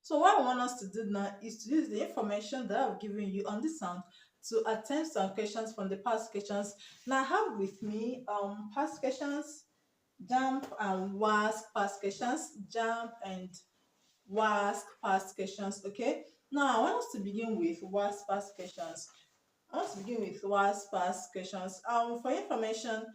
So what I want us to do now is to use the information that I've given you on this sound to attempt some questions from the past questions. Now I have with me past questions, JAMB and WASC past questions, JAMB and WASC past questions. Okay. Now I want us to begin with WASC past questions. I want to begin with WASC past questions. For information,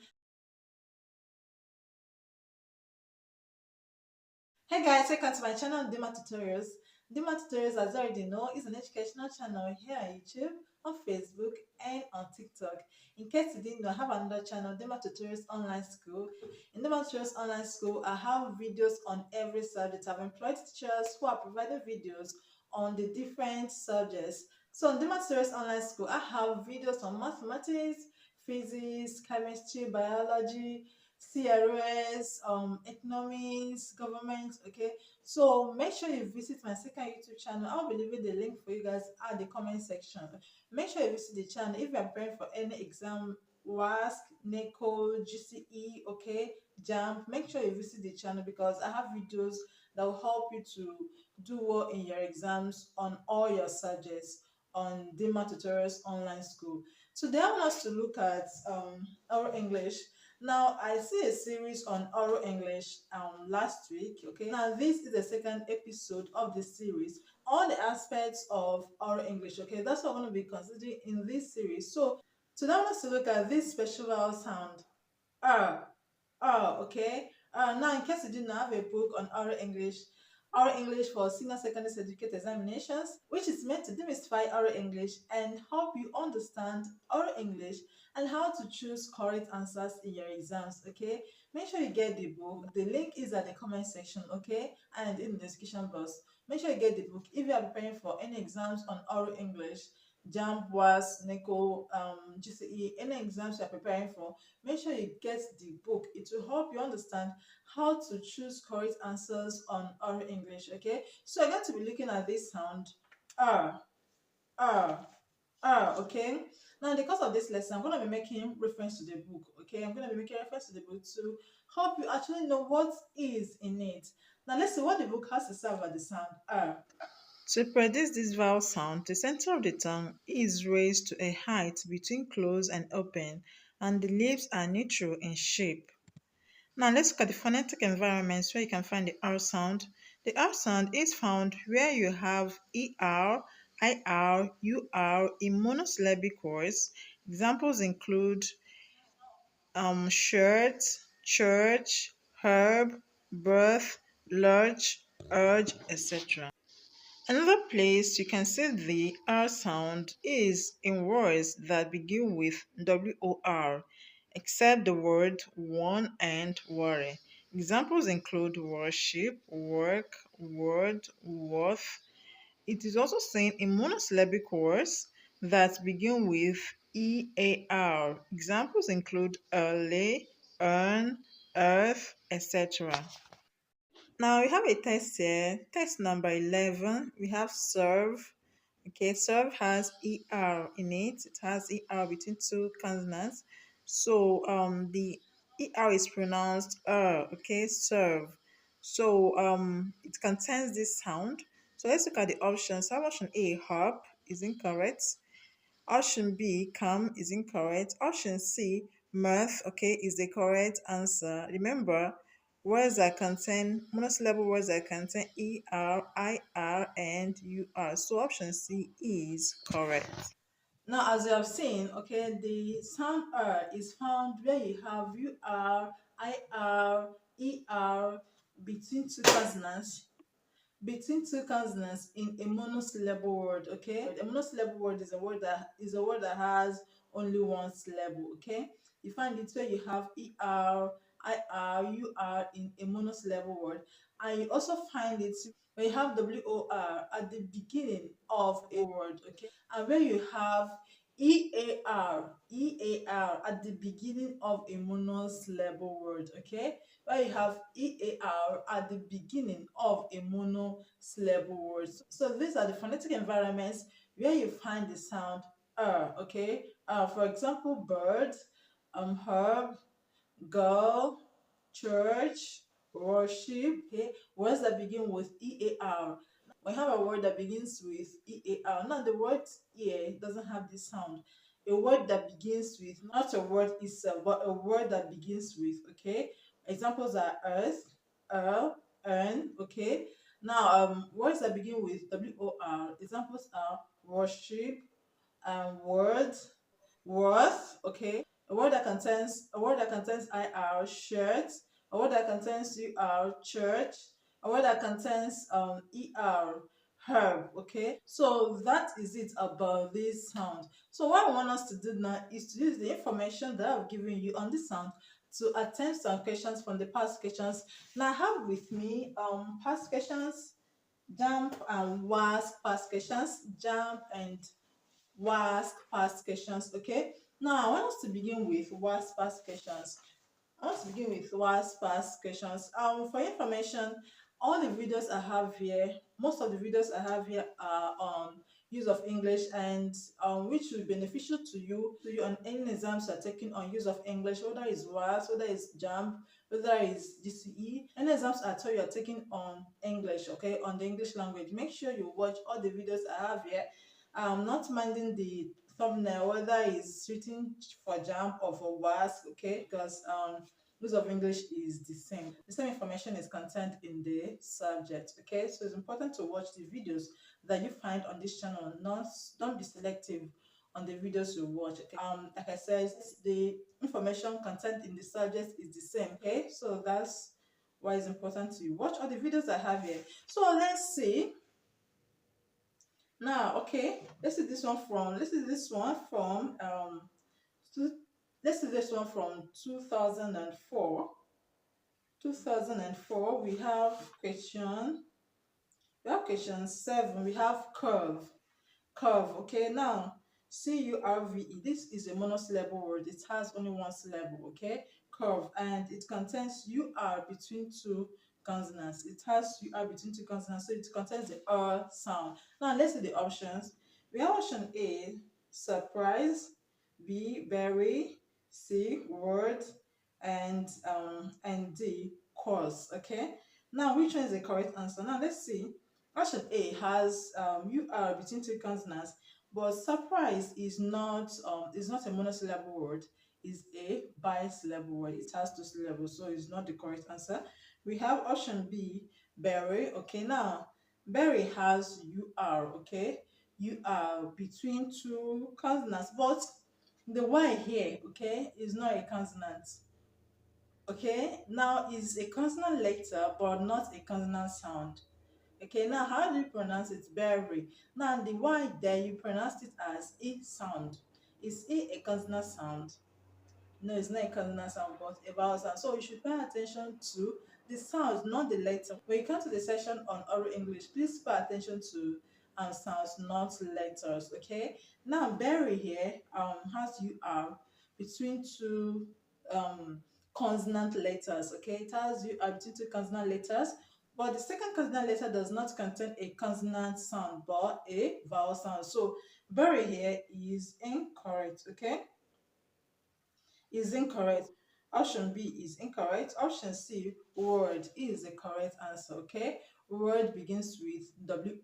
hey guys, welcome to my channel Dimma Tutorials. Dimma Tutorials, as you already know, is an educational channel here on YouTube, on Facebook, and on TikTok. In case you didn't know, I have another channel, Dimma Tutorials Online School. In Dimma Tutorials Online School, I have videos on every subject. I've employed teachers who are providing videos on the different subjects. So in Dimma Tutorials Online School, I have videos on mathematics, physics, chemistry, biology, CRS, economics, government. Okay, so make sure you visit my second YouTube channel. I'll be leaving the link for you guys at the comment section. Make sure you visit the channel if you are preparing for any exam, WASC, NECO, GCE, okay, JAMB. Make sure you visit the channel because I have videos that will help you to do well in your exams on all your subjects on Dimma Tutorials Online School. Today I want us to look at our English. Now, I see a series on oral English last week. Okay, now this is the second episode of the series on the aspects of oral English. Okay, that's what I'm going to be considering in this series. So, today I want us to look at this special vowel sound R. R. Okay, now in case you did not have a book on oral English for senior secondary certificate examinations, which is meant to demystify oral English and help you understand oral English and how to choose correct answers in your exams. Okay, make sure you get the book. The link is at the comment section, okay, and in the description box. Make sure you get the book if you are preparing for any exams on oral English, JAMB, WAS, NECO, GCE, any exams you are preparing for. Make sure you get the book. It will help you understand how to choose correct answers on oral English. Okay, so I'm going to be looking at this sound R, R, R. Okay, now in the course of this lesson, I'm going to be making reference to the book. Okay, I'm going to be making reference to the book to help you actually know what is in it. Now let's see what the book has to say about the sound R. To produce this vowel sound, the center of the tongue is raised to a height between close and open, and the lips are neutral in shape. Now let's look at the phonetic environments where you can find the R sound. The R sound is found where you have ER, IR, UR in monosyllabic words. Examples include shirt, church, herb, birth, lurch, urge, etc. Another place you can see the R sound is in words that begin with WOR, except the word one and worry. Examples include worship, work, word, worth. It is also seen in monosyllabic words that begin with EAR. Examples include early, earn, earth, etc. Now we have a test here. Test number 11. We have serve. Okay, serve has ER in it. It has ER between two consonants. So the ER is pronounced okay, serve. So it contains this sound. So let's look at the options. So option A, harp, is incorrect. Option B, calm, is incorrect. Option C, mirth, okay, is the correct answer. Remember, words that contain monosyllable words that contain ER, IR, and UR. So option C is correct. Now, as you have seen, okay, the sound R is found where you have UR, IR, ER between two consonants in a monosyllable word. Okay, a monosyllable word is a word that has only one syllable. Okay, you find it where you have ER, IR, UR in a monosyllable word, and you also find it where you have WOR at the beginning of a word. Okay, and where you have EAR at the beginning of a monosyllable word. Okay, where you have EAR at the beginning of a monosyllable word. So these are the phonetic environments where you find the sound okay. For example, bird, herb, girl, church, worship. Okay, words that begin with EAR. we have a word that begins with EAR. Now, the word ear doesn't have this sound. A word that begins with, not a word itself, but a word that begins with, okay? Examples are earth, earn, okay? Now, words that begin with WOR, examples are worship, word, worth, okay? A word that contains IR, shirt, a word that contains UR, church, a word that contains ER, herb, okay? So that is it about this sound. So what I want us to do now is to use the information that I've given you on this sound to attempt some questions from the past questions. Now I have with me past questions, JAMB and WASC past questions, JAMB and WASC past questions. Okay, now I want us to begin with WASC past questions. I want to begin with WASC past questions. For information, all the videos I have here, most of the videos I have here are on use of English, and which will be beneficial to you on any exams you're taking on use of English, whether it's WASC, whether it's JAMB, whether it's GCE, any exams at all you're taking on English, okay, on the English language. Make sure you watch all the videos I have here. Not minding the thumbnail, whether it's written for JAMB or for WASC, okay, because use of English is the same. The same information is contained in the subject, okay? So it's important to watch the videos that you find on this channel. Don't be selective on the videos you watch, okay? Like I said, the information contained in the subject is the same, okay? So that's why it's important to watch all the videos I have here. So let's see. Now, okay, let's see this one from two, let's see this one from 2004. 2004, we have question 7. We have curve. Okay, now curve, this is a monosyllable word. It has only one syllable, okay? Curve, and it contains between two consonants. It has between two consonants, so it contains the sound. Now let's see the options. We have option A, surprise, B, berry, C, word, and D, cause. Okay, now which one is the correct answer? Now let's see. Option A has between two consonants, but surprise is not a monosyllable word. It's a bisyllable word. It has two syllables, so it's not the correct answer. We have option B, berry. Okay, now berry has okay, between two consonants, but the Y here, okay, is not a consonant. Okay, now is a consonant letter but not a consonant sound. Okay, now how do you pronounce it? Berry. Now the Y there, you pronounce it as E sound. Is E a consonant sound? No, it's not a consonant sound, but a vowel sound. So you should pay attention to the sounds, not the letter. When you come to the session on oral English, please pay attention to sounds, not letters. Okay. Now berry here has between two consonant letters. Okay, it has between two consonant letters. But the second consonant letter does not contain a consonant sound but a vowel sound. So berry here is incorrect. Okay, is incorrect. Option B is incorrect. Option C, word, is the correct answer. Okay, word begins with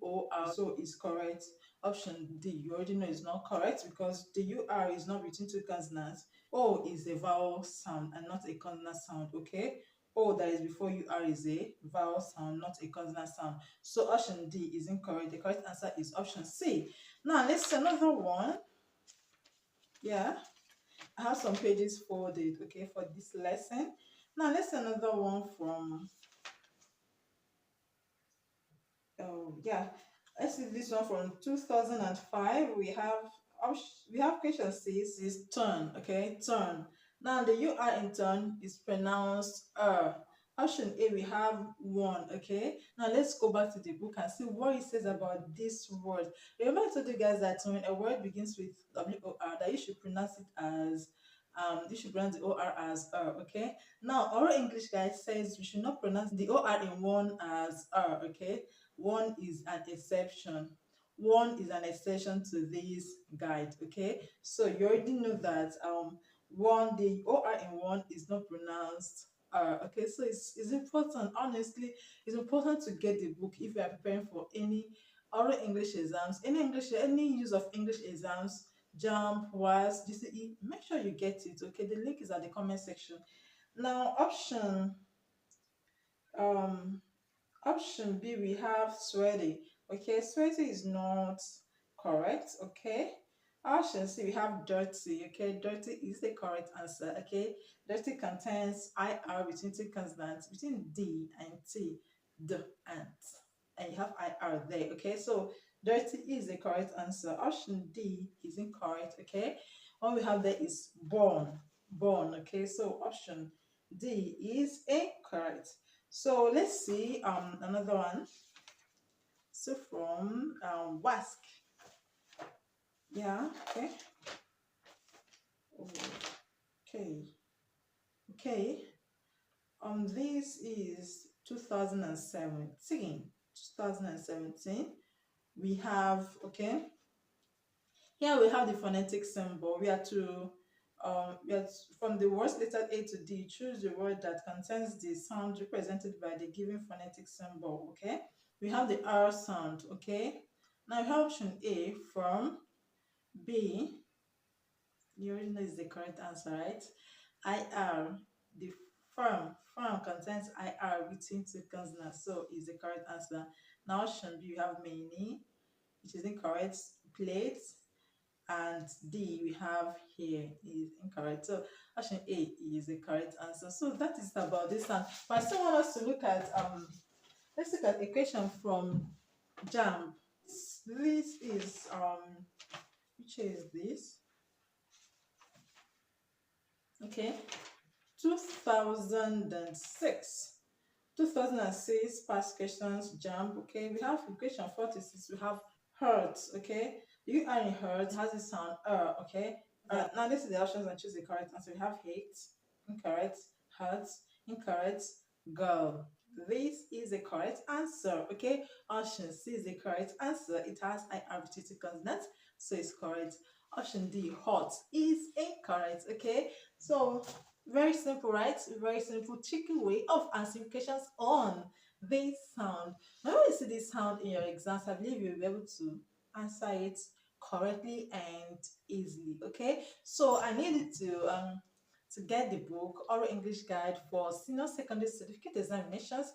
WOR, so is correct. Option D, you already know is not correct because the UR is not between two consonants. O is a vowel sound and not a consonant sound. Okay, O that is before UR is a vowel sound, not a consonant sound. So option D is incorrect. The correct answer is option C. Now let's see another one. Yeah, I have some pages folded, okay, for this lesson. Now let's see another one from yeah, let's see this one from 2005. We have question 6 is turn. Okay, turn. Now the UR in turn is pronounced Option A, we have one. Okay, now let's go back to the book and see what it says about this word. Remember I told you guys that when a word begins with WOR, that you should pronounce it as you should pronounce the OR as okay. Now oral English guide says we should not pronounce the OR in one as okay. One is an exception. One is an exception to this guide. Okay, so you already know that the OR in one is not pronounced Okay, so it's important, honestly, it's important to get the book if you are preparing for any oral English exams, any use of English exams, JAMB, WAEC, GCE. Make sure you get it. Okay, the link is at the comment section. Now, um option B, we have sweaty. Okay, sweaty is not correct. Okay. Option C, we have dirty. Okay, dirty is the correct answer. Okay, dirty contains IR between two consonants, between D and T, D and T, and you have IR there. Okay, so dirty is the correct answer. Option D is incorrect. Okay, what we have there is born. Born. Okay, so option D is incorrect. So let's see another one. So from WASC. Yeah, okay. Okay. Okay. This is 2017. 2017. We have, okay. Here we have the phonetic symbol. We are from the words letter A to D, choose the word that contains the sound represented by the given phonetic symbol. Okay, we have the R sound. Okay, now we have option A from B. You already know is the correct answer, right? IR, the firm contains IR between two consonants, so is the correct answer. Now option B, we have many, which is incorrect. Plate, and D we have here is incorrect. So option A is the correct answer. So that is about this one. But I still want us to look at let's look at a question from JAMB. This is which is this? Okay, 2006. 2006 past questions JAMB. Okay, we have question 46. We have hurt. Okay, you are in hurt has the sound okay. Now this is the options and choose the correct answer. We have hate, incorrect, hurt, incorrect, girl. This is the correct answer. Okay, option C is the correct answer. It has IR consonant, so it's correct. Option D, hot, is incorrect. Okay, so very simple, right? Very simple, tricky way of answering questions on this sound. Now, when you see this sound in your exams, I believe you'll be able to answer it correctly and easily. Okay, so I needed to get the book Oral English Guide for Senior Secondary Certificate Examinations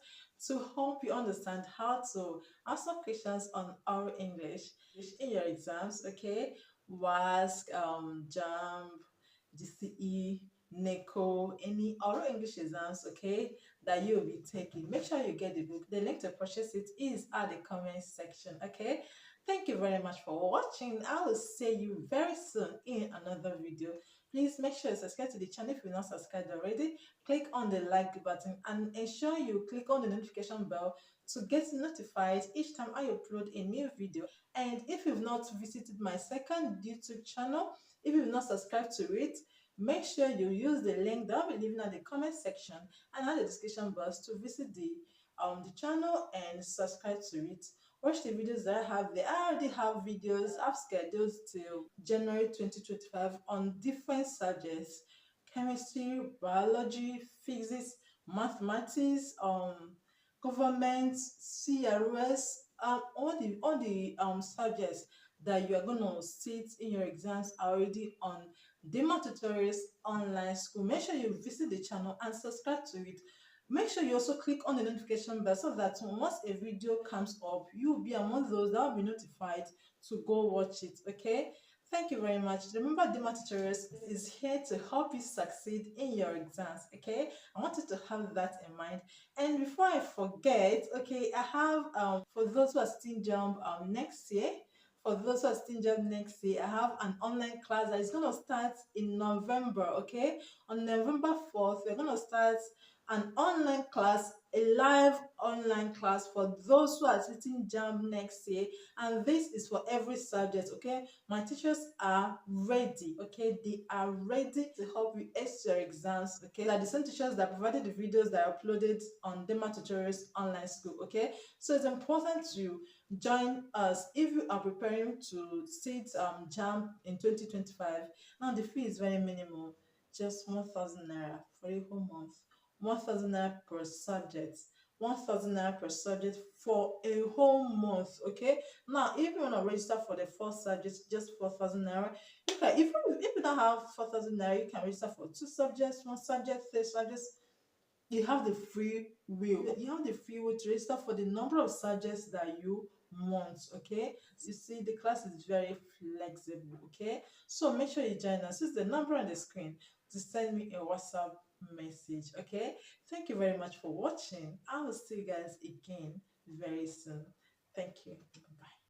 to help you understand how to answer questions on oral English in your exams. Okay, WASC, JAMB, GCE, NECO, any oral English exams, okay, that you'll be taking. Make sure you get the book. The link to purchase it is at the comment section, okay? Thank you very much for watching. I will see you very soon in another video. Please make sure you subscribe to the channel if you're not subscribed already. Click on the like button and ensure you click on the notification bell to get notified each time I upload a new video. And if you've not visited my second YouTube channel, if you've not subscribed to it, make sure you use the link that I'll be leaving at the comment section and at the description box to visit the channel and subscribe to it. Watch the videos that I have there. I already have videos I've scheduled till January 2025 on different subjects: chemistry, biology, physics, mathematics, government, CRS, all the subjects that you are going to sit in your exams are already on Dimma Tutorials online school. Make sure you visit the channel and subscribe to it. Make sure you also click on the notification bell so that once a video comes up, you'll be among those that will be notified to go watch it. Okay, thank you very much. Remember, Dimma Tutorials is here to help you succeed in your exams. Okay, I want you to have that in mind. And before I forget, okay, I have for those who are still JAMB next year, for those who are still JAMB next year, I have an online class that is going to start in November. Okay, on November 4th, we're going to start an online class, a live online class for those who are sitting JAMB next year, and this is for every subject. Okay, my teachers are ready. Okay, they are ready to help you ace your exams. Okay, like the same teachers that provided the videos that I uploaded on Dimma Tutorials online school. Okay, so it's important to join us if you are preparing to sit JAMB in 2025. Now the fee is very minimal, just 1,000 naira for a whole month. 1,000 naira per subject. 1,000 naira per subject for a whole month. Okay. Now, if you want to register for the first subject, just 4,000 naira. You can, if you don't have 4,000 naira, you can register for two subjects, one subject, three subjects. You have the free will. You have the free will to register for the number of subjects that you want. Okay. You see, the class is very flexible. Okay. So make sure you join us. This is the number on the screen to send me a WhatsApp message. Okay. Thank you very much for watching. I will see you guys again very soon. Thank you.